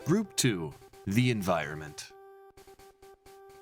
Group 2. The Environment.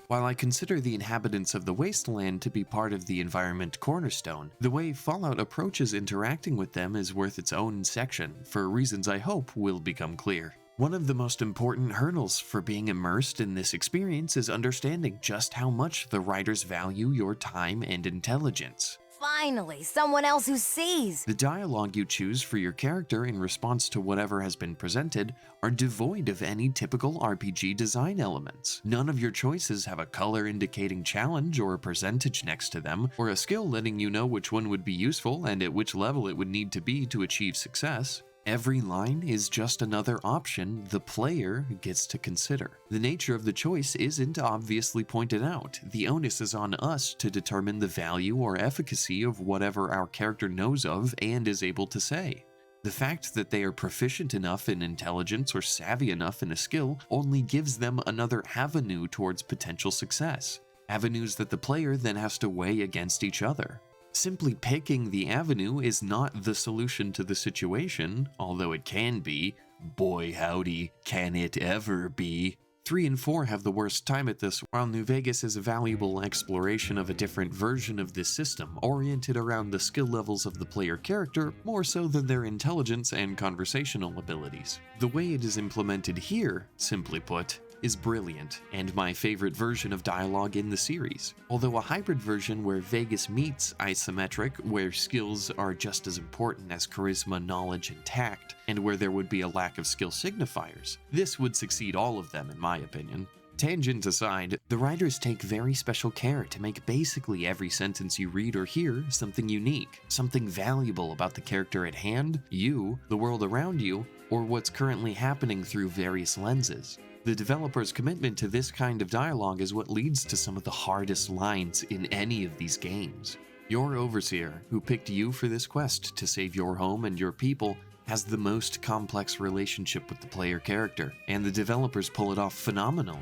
While I consider the inhabitants of the wasteland to be part of the environment cornerstone, the way Fallout approaches interacting with them is worth its own section, for reasons I hope will become clear. One of the most important hurdles for being immersed in this experience is understanding just how much the writers value your time and intelligence. Finally, someone else who sees! The dialogue you choose for your character in response to whatever has been presented are devoid of any typical RPG design elements. None of your choices have a color indicating challenge or a percentage next to them, or a skill letting you know which one would be useful and at which level it would need to be to achieve success. Every line is just another option the player gets to consider. The nature of the choice isn't obviously pointed out. The onus is on us to determine the value or efficacy of whatever our character knows of and is able to say. The fact that they are proficient enough in intelligence or savvy enough in a skill only gives them another avenue towards potential success. Avenues that the player then has to weigh against each other. Simply picking the avenue is not the solution to the situation, although it can be. Boy howdy, can it ever be. 3 and 4 have the worst time at this, while New Vegas is a valuable exploration of a different version of this system, oriented around the skill levels of the player character more so than their intelligence and conversational abilities. The way it is implemented here, simply put, is brilliant, and my favorite version of dialogue in the series. Although a hybrid version where Vegas meets isometric, where skills are just as important as charisma, knowledge, and tact, and where there would be a lack of skill signifiers, this would succeed all of them in my opinion. Tangent aside, the writers take very special care to make basically every sentence you read or hear something unique, something valuable about the character at hand, you, the world around you, or what's currently happening through various lenses. The developer's commitment to this kind of dialogue is what leads to some of the hardest lines in any of these games. Your overseer, who picked you for this quest to save your home and your people, has the most complex relationship with the player character, and the developers pull it off phenomenally.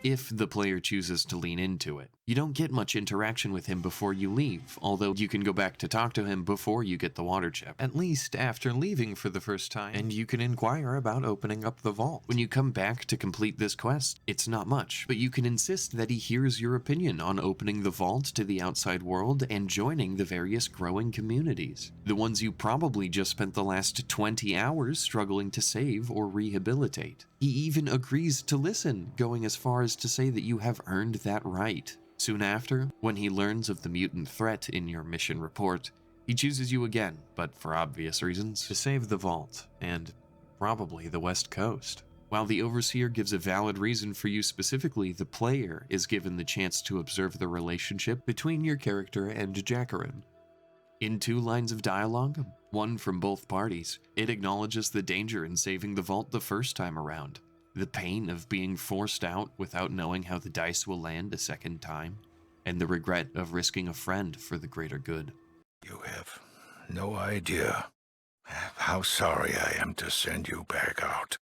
If the player chooses to lean into it. You don't get much interaction with him before you leave, although you can go back to talk to him before you get the water chip, at least after leaving for the first time, and you can inquire about opening up the vault. When you come back to complete this quest, it's not much, but you can insist that he hears your opinion on opening the vault to the outside world and joining the various growing communities. The ones you probably just spent the last 20 hours struggling to save or rehabilitate. He even agrees to listen, going as far as to say that you have earned that right. Soon after, when he learns of the mutant threat in your mission report, he chooses you again, but for obvious reasons, to save the vault, and probably the West Coast. While the Overseer gives a valid reason for you specifically, the player is given the chance to observe the relationship between your character and Jackarin. In 2 lines of dialogue, one from both parties, it acknowledges the danger in saving the vault the first time around. The pain of being forced out without knowing how the dice will land a second time, and the regret of risking a friend for the greater good. You have no idea how sorry I am to send you back out.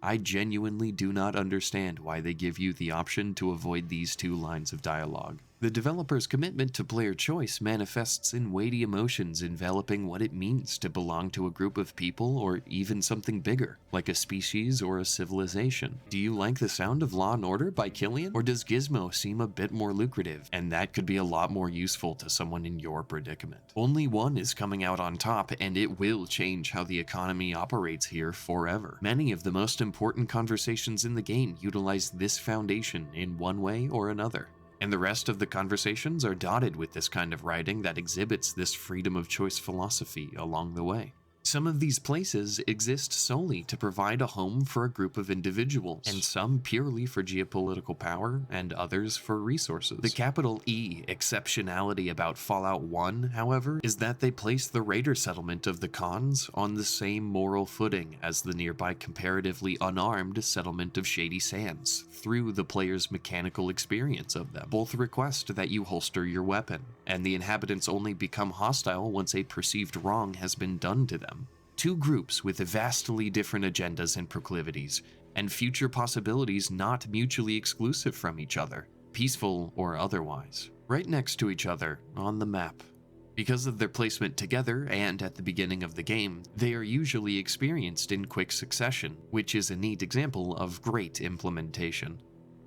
I genuinely do not understand why they give you the option to avoid these 2 lines of dialogue. The developer's commitment to player choice manifests in weighty emotions enveloping what it means to belong to a group of people or even something bigger, like a species or a civilization. Do you like the sound of Law & Order by Killian? Or does Gizmo seem a bit more lucrative, and that could be a lot more useful to someone in your predicament? Only one is coming out on top, and it will change how the economy operates here forever. Many of the most important conversations in the game utilize this foundation in one way or another. And the rest of the conversations are dotted with this kind of writing that exhibits this freedom of choice philosophy along the way. Some of these places exist solely to provide a home for a group of individuals, and some purely for geopolitical power, and others for resources. The capital E exceptionality about Fallout 1, however, is that they place the raider settlement of the Khans on the same moral footing as the nearby comparatively unarmed settlement of Shady Sands, through the player's mechanical experience of them. Both request that you holster your weapon, and the inhabitants only become hostile once a perceived wrong has been done to them. 2 groups with vastly different agendas and proclivities, and future possibilities not mutually exclusive from each other, peaceful or otherwise, right next to each other on the map. Because of their placement together and at the beginning of the game, they are usually experienced in quick succession, which is a neat example of great implementation.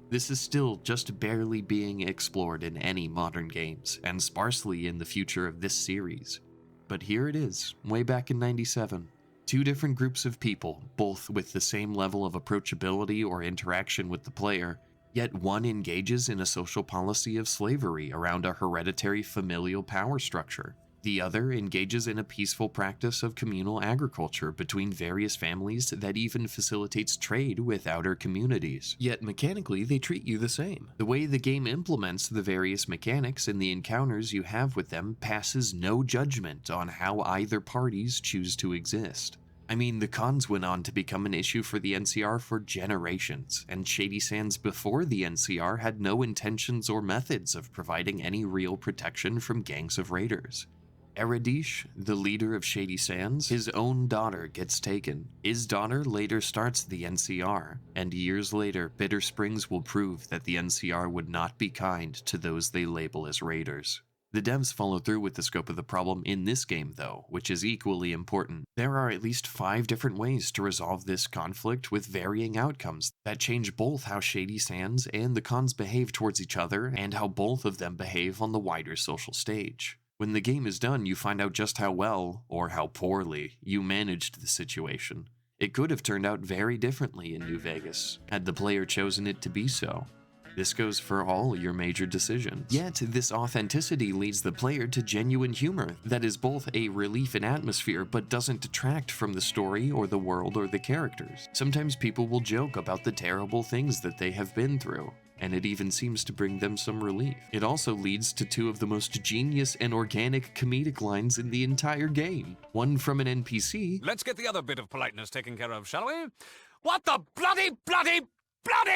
This is still just barely being explored in any modern games, and sparsely in the future of this series. But here it is, way back in '97. Two different groups of people, both with the same level of approachability or interaction with the player, yet one engages in a social policy of slavery around a hereditary familial power structure. The other engages in a peaceful practice of communal agriculture between various families that even facilitates trade with outer communities. Yet mechanically, they treat you the same. The way the game implements the various mechanics and the encounters you have with them passes no judgment on how either parties choose to exist. I mean, the cons went on to become an issue for the NCR for generations, and Shady Sands before the NCR had no intentions or methods of providing any real protection from gangs of raiders. Eradish, the leader of Shady Sands, his own daughter gets taken. His daughter later starts the NCR, and years later, Bitter Springs will prove that the NCR would not be kind to those they label as raiders. The devs follow through with the scope of the problem in this game, though, which is equally important. There are at least 5 different ways to resolve this conflict with varying outcomes that change both how Shady Sands and the cons behave towards each other and how both of them behave on the wider social stage. When the game is done, you find out just how well, or how poorly, you managed the situation. It could have turned out very differently in New Vegas, had the player chosen it to be so. This goes for all your major decisions. Yet, this authenticity leads the player to genuine humor that is both a relief in atmosphere but doesn't detract from the story or the world or the characters. Sometimes people will joke about the terrible things that they have been through, and it even seems to bring them some relief. It also leads to 2 of the most genius and organic comedic lines in the entire game. One from an NPC. Let's get the other bit of politeness taken care of, shall we? What the bloody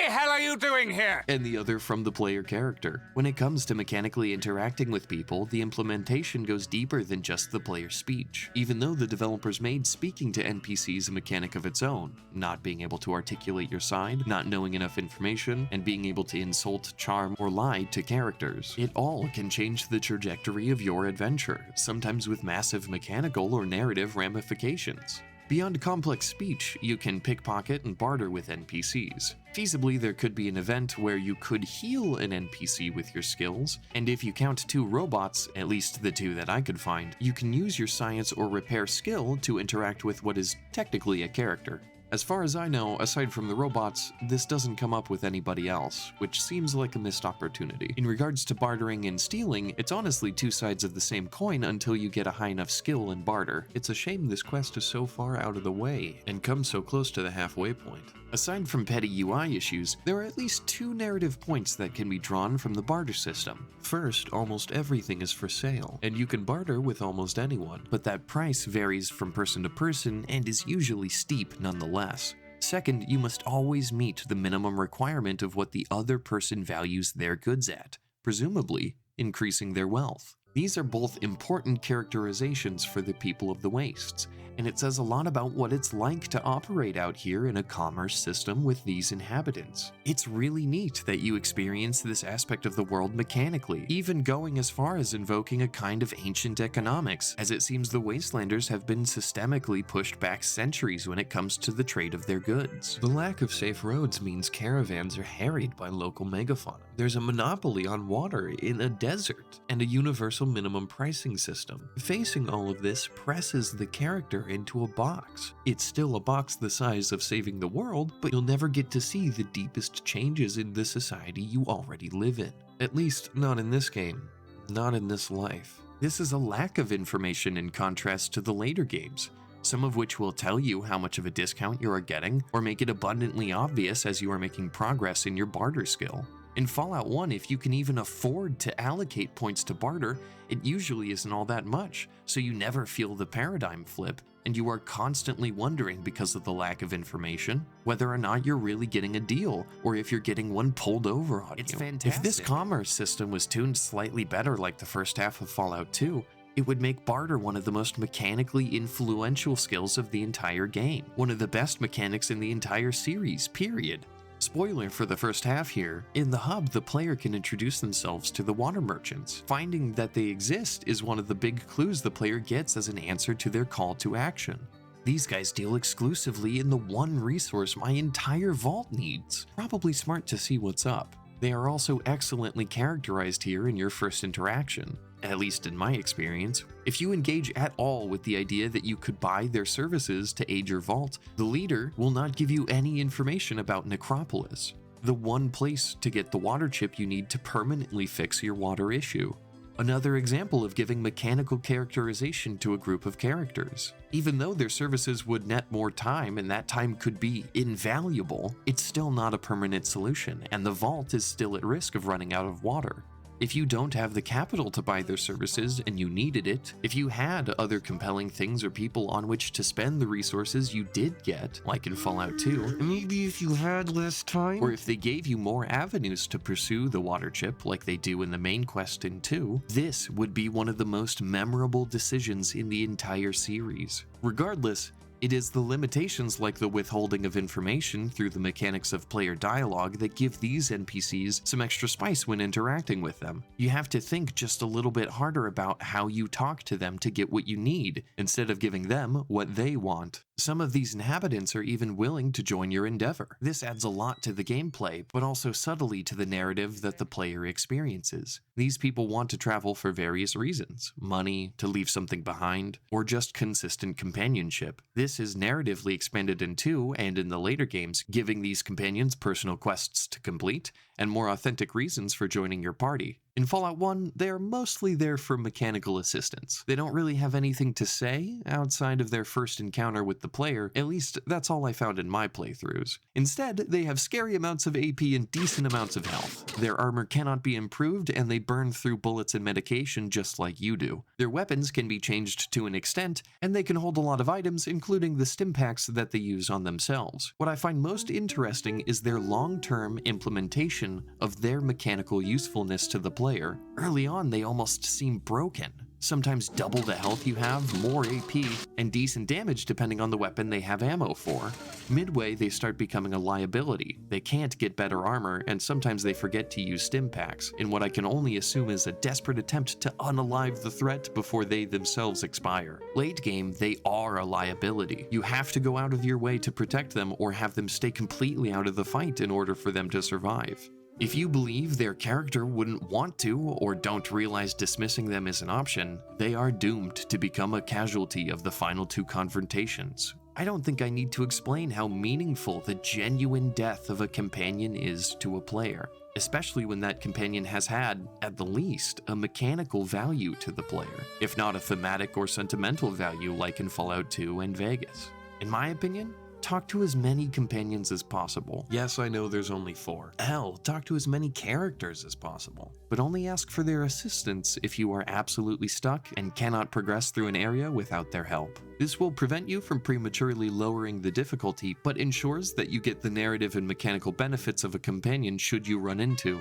hell are you doing here? And the other from the player character. When it comes to mechanically interacting with people, the implementation goes deeper than just the player's speech. Even though the developers made speaking to NPCs a mechanic of its own, not being able to articulate your side, not knowing enough information, and being able to insult, charm, or lie to characters, it all can change the trajectory of your adventure, sometimes with massive mechanical or narrative ramifications. Beyond complex speech, you can pickpocket and barter with NPCs. Feasibly, there could be an event where you could heal an NPC with your skills, and if you count 2 robots, at least the 2 that I could find, you can use your science or repair skill to interact with what is technically a character. As far as I know, aside from the robots, this doesn't come up with anybody else, which seems like a missed opportunity. In regards to bartering and stealing, it's honestly 2 sides of the same coin until you get a high enough skill in barter. It's a shame this quest is so far out of the way, and comes so close to the halfway point. Aside from petty UI issues, there are at least 2 narrative points that can be drawn from the barter system. First, almost everything is for sale, and you can barter with almost anyone, but that price varies from person to person and is usually steep nonetheless. Second, you must always meet the minimum requirement of what the other person values their goods at, presumably increasing their wealth. These are both important characterizations for the people of the Wastes, and it says a lot about what it's like to operate out here in a commerce system with these inhabitants. It's really neat that you experience this aspect of the world mechanically, even going as far as invoking a kind of ancient economics, as it seems the Wastelanders have been systemically pushed back centuries when it comes to the trade of their goods. The lack of safe roads means caravans are harried by local megafauna. There's a monopoly on water in a desert, and a universal minimum pricing system. Facing all of this presses the character into a box. It's still a box the size of saving the world, but you'll never get to see the deepest changes in the society you already live in. At least, not in this game. Not in this life. This is a lack of information in contrast to the later games, some of which will tell you how much of a discount you are getting, or make it abundantly obvious as you are making progress in your barter skill. In Fallout 1, if you can even afford to allocate points to barter, it usually isn't all that much, so you never feel the paradigm flip, and you are constantly wondering, because of the lack of information, whether or not you're really getting a deal, or if you're getting one pulled over on you. It's fantastic. If this commerce system was tuned slightly better like the first half of Fallout 2, it would make barter one of the most mechanically influential skills of the entire game, one of the best mechanics in the entire series, period. Spoiler for the first half here, in the hub the player can introduce themselves to the water merchants. Finding that they exist is one of the big clues the player gets as an answer to their call to action. These guys deal exclusively in the one resource my entire vault needs. Probably smart to see what's up. They are also excellently characterized here in your first interaction, at least in my experience. If you engage at all with the idea that you could buy their services to aid your vault, the leader will not give you any information about Necropolis, the one place to get the water chip you need to permanently fix your water issue. Another example of giving mechanical characterization to a group of characters. Even though their services would net more time and that time could be invaluable, it's still not a permanent solution, and the vault is still at risk of running out of water. If you don't have the capital to buy their services and you needed it, if you had other compelling things or people on which to spend the resources you did get, like in Fallout 2, maybe if you had less time, or if they gave you more avenues to pursue the water chip like they do in the main quest in 2, this would be one of the most memorable decisions in the entire series. Regardless, it is the limitations like the withholding of information through the mechanics of player dialogue that give these NPCs some extra spice when interacting with them. You have to think just a little bit harder about how you talk to them to get what you need, instead of giving them what they want. Some of these inhabitants are even willing to join your endeavor. This adds a lot to the gameplay, but also subtly to the narrative that the player experiences. These people want to travel for various reasons: money, to leave something behind, or just consistent companionship. This is narratively expanded in 2 and in the later games, giving these companions personal quests to complete and more authentic reasons for joining your party. In Fallout 1, they are mostly there for mechanical assistance. They don't really have anything to say outside of their first encounter with the player, at least that's all I found in my playthroughs. Instead, they have scary amounts of AP and decent amounts of health. Their armor cannot be improved, and they burn through bullets and medication just like you do. Their weapons can be changed to an extent, and they can hold a lot of items, including the stim packs that they use on themselves. What I find most interesting is their long-term implementation of their mechanical usefulness to the player. Early on, they almost seem broken. Sometimes double the health you have, more AP, and decent damage depending on the weapon they have ammo for. Midway, they start becoming a liability. They can't get better armor, and sometimes they forget to use stim packs, in what I can only assume is a desperate attempt to unalive the threat before they themselves expire. Late game, they are a liability. You have to go out of your way to protect them or have them stay completely out of the fight in order for them to survive. If you believe their character wouldn't want to, or don't realize dismissing them is an option, they are doomed to become a casualty of the final 2 confrontations. I don't think I need to explain how meaningful the genuine death of a companion is to a player, especially when that companion has had, at the least, a mechanical value to the player, if not a thematic or sentimental value like in Fallout 2 and Vegas. In my opinion, talk to as many companions as possible. Yes, I know there's only 4. Hell, talk to as many characters as possible. But only ask for their assistance if you are absolutely stuck and cannot progress through an area without their help. This will prevent you from prematurely lowering the difficulty, but ensures that you get the narrative and mechanical benefits of a companion should you run into